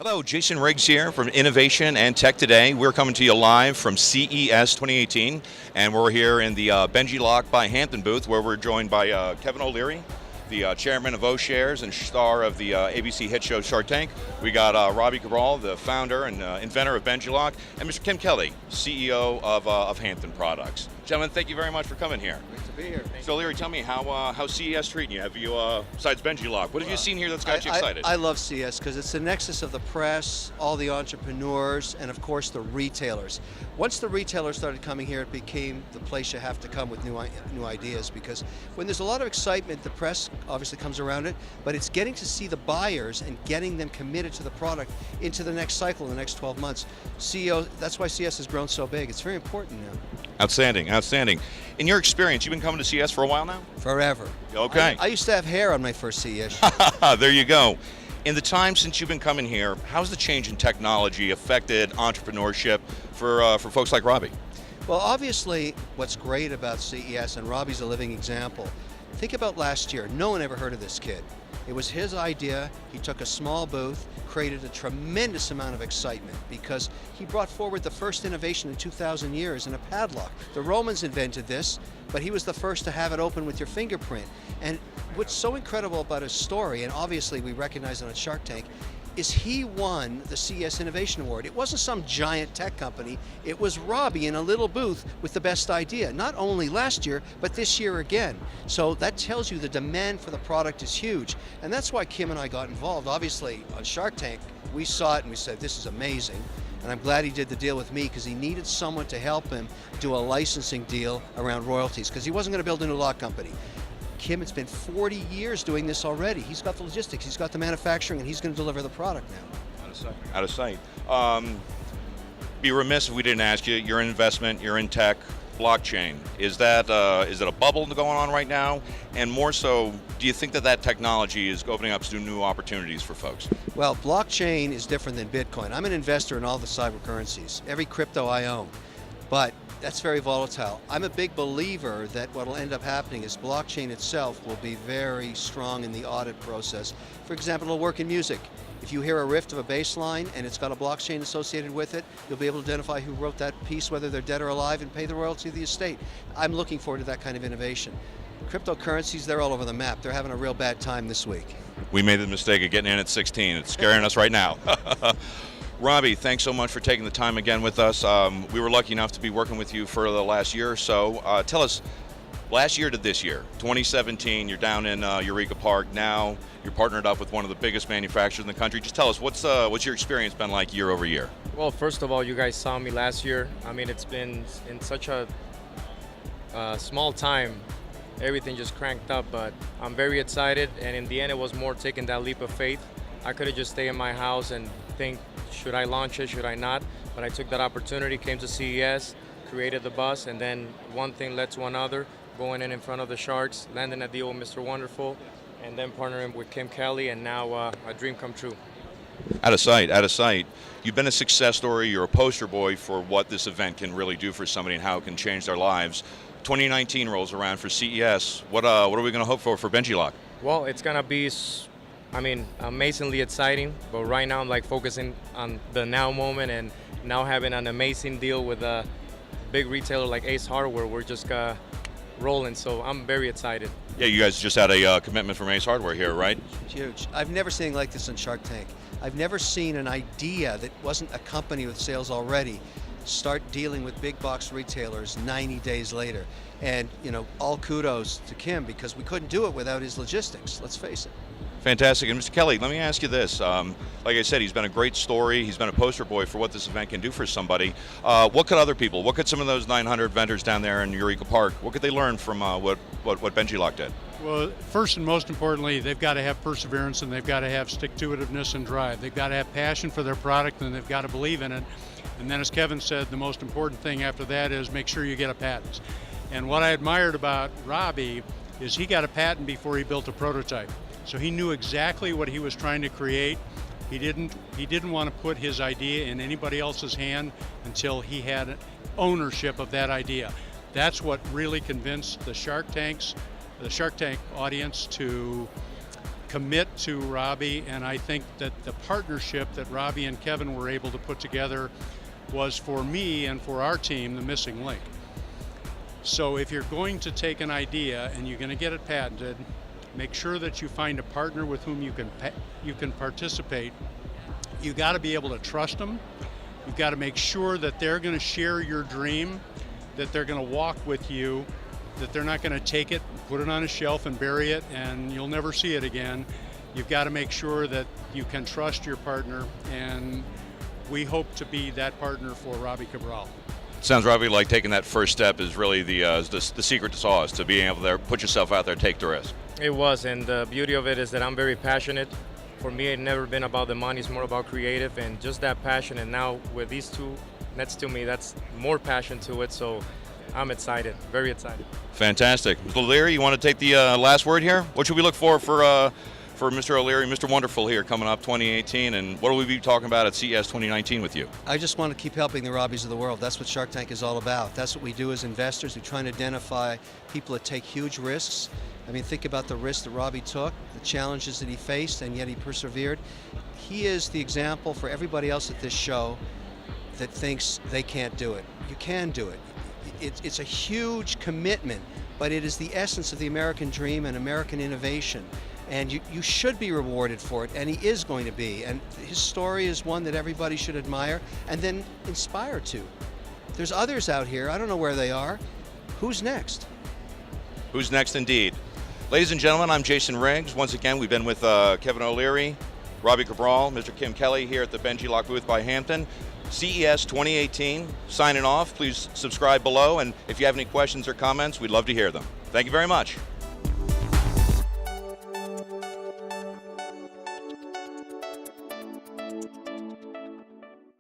Hello, Jason Riggs here from Innovation and Tech Today. We're coming to you live from CES 2018, and we're here in the Benjilock by Hampton booth, where we're joined by Kevin O'Leary, the chairman of O-Shares and star of the ABC hit show Shark Tank. We got Robbie Cabral, the founder and inventor of Benjilock, and Mr. Kelley, CEO of Hampton Products. Gentlemen, thank you very much for coming here. Great to be here. So, Leary, tell me how CES treating you? Have you, besides Benjilock, what have you seen here that's got you excited? I love CES because it's the nexus of the press, all the entrepreneurs, and of course the retailers. Once the retailers started coming here, it became the place you have to come with new ideas, because when there's a lot of excitement, the press obviously comes around it, but it's getting to see the buyers and getting them committed to the product into the next cycle, in the next 12 months. That's why CES has grown so big. It's very important now. Outstanding, outstanding. In your experience, you've been coming to CES for a while now? Forever. Okay. I used to have hair on my first CES. There you go. In the time since you've been coming here, how's the change in technology affected entrepreneurship for folks like Robbie? Well, obviously, what's great about CES, and Robbie's a living example, think about last year. No one ever heard of this kid. It was his idea. He took a small booth, created a tremendous amount of excitement because he brought forward the first innovation in 2,000 years in a padlock. The Romans invented this, but he was the first to have it open with your fingerprint. And what's so incredible about his story, and obviously we recognize it on Shark Tank, is he won the CES Innovation Award. It wasn't some giant tech company, it was Robbie in a little booth with the best idea, not only last year, but this year again. So that tells you the demand for the product is huge, and that's why Kim and I got involved. Obviously, on Shark Tank, we saw it and we said, this is amazing, and I'm glad he did the deal with me because he needed someone to help him do a licensing deal around royalties, because he wasn't going to build a new lock company. Kim, it's been 40 years doing this already. He's got the logistics, he's got the manufacturing, and he's going to deliver the product now. Out of sight. Be remiss if we didn't ask you, you're in investment, you're in tech, blockchain. Is it a bubble going on right now? And more so, do you think that technology is opening up some new opportunities for folks? Well, blockchain is different than Bitcoin. I'm an investor in all the cyber currencies, every crypto I own. But that's very volatile. I'm a big believer that what will end up happening is blockchain itself will be very strong in the audit process. For example, it'll work in music. If you hear a riff of a bass line and it's got a blockchain associated with it, you'll be able to identify who wrote that piece, whether they're dead or alive, and pay the royalty to the estate. I'm looking forward to that kind of innovation. Cryptocurrencies, they're all over the map. They're having a real bad time this week. We made the mistake of getting in at 16. It's scaring us right now. Robbie, thanks so much for taking the time again with us. We were lucky enough to be working with you for the last year or so. Tell us, last year to this year, 2017, you're down in Eureka Park now. You're partnered up with one of the biggest manufacturers in the country. Just tell us, what's your experience been like year over year? Well, first of all, you guys saw me last year. I mean, it's been in such a small time. Everything just cranked up, but I'm very excited. And in the end, it was more taking that leap of faith. I could have just stayed in my house and think, should I launch it, should I not? But I took that opportunity, came to CES, created the buzz, and then one thing led to another, going in front of the Sharks, landing a deal with Mr. Wonderful, and then partnering with Kelley, and now a dream come true. Out of sight, out of sight. You've been a success story, you're a poster boy for what this event can really do for somebody and how it can change their lives. 2019 rolls around for CES. What are we going to hope for Benjilock? Well, it's going to be, amazingly exciting, but right now I'm focusing on the now moment, and now having an amazing deal with a big retailer like Ace Hardware. We're just rolling, so I'm very excited. Yeah, you guys just had a commitment from Ace Hardware here, right? It's huge. I've never seen anything like this on Shark Tank. I've never seen an idea that wasn't a company with sales already start dealing with big box retailers 90 days later. And all kudos to Kim, because we couldn't do it without his logistics, let's face it. Fantastic. And Mr. Kelley, let me ask you this. Like I said, he's been a great story. He's been a poster boy for what this event can do for somebody. What could some of those 900 vendors down there in Eureka Park, what could they learn from what Benjilock did? Well, first and most importantly, they've got to have perseverance, and they've got to have stick-to-itiveness and drive. They've got to have passion for their product, and they've got to believe in it. And then, as Kevin said, the most important thing after that is make sure you get a patent. And what I admired about Robbie is he got a patent before he built a prototype. So he knew exactly what he was trying to create. He didn't want to put his idea in anybody else's hand until he had ownership of that idea. That's what really convinced the Shark Tank audience to commit to Robbie, and I think that the partnership that Robbie and Kevin were able to put together was, for me and for our team, the missing link. So if you're going to take an idea and you're going to get it patented, make sure that you find a partner with whom you can participate. You got to be able to trust them. You've got to make sure that they're going to share your dream, that they're going to walk with you, that they're not going to take it, put it on a shelf and bury it, and you'll never see it again. You've got to make sure that you can trust your partner, and we hope to be that partner for Robbie Cabral. Sounds, Robbie, like taking that first step is really the secret to sauce, to being able to put yourself out there, take the risk. It was, and the beauty of it is that I'm very passionate. For me, it's never been about the money, it's more about creative, and just that passion. And now with these two next to me, that's more passion to it, so I'm excited, very excited. Fantastic. Mr. O'Leary, you want to take the last word here? What should we look for Mr. O'Leary, Mr. Wonderful here coming up 2018, and what will we be talking about at CES 2019 with you? I just want to keep helping the Robbies of the world. That's what Shark Tank is all about. That's what we do as investors. We try and identify people that take huge risks. I mean, think about the risk that Robbie took, the challenges that he faced, and yet he persevered. He is the example for everybody else at this show that thinks they can't do it. You can do it. It's a huge commitment, but it is the essence of the American dream and American innovation. And you should be rewarded for it, and he is going to be. And his story is one that everybody should admire and then inspire to. There's others out here, I don't know where they are. Who's next? Who's next indeed. Ladies and gentlemen, I'm Jason Riggs. Once again, we've been with Kevin O'Leary, Robbie Cabral, Mr. Kim Kelley here at the Benjilock booth by Hampton. CES 2018, signing off. Please subscribe below, and if you have any questions or comments, we'd love to hear them. Thank you very much.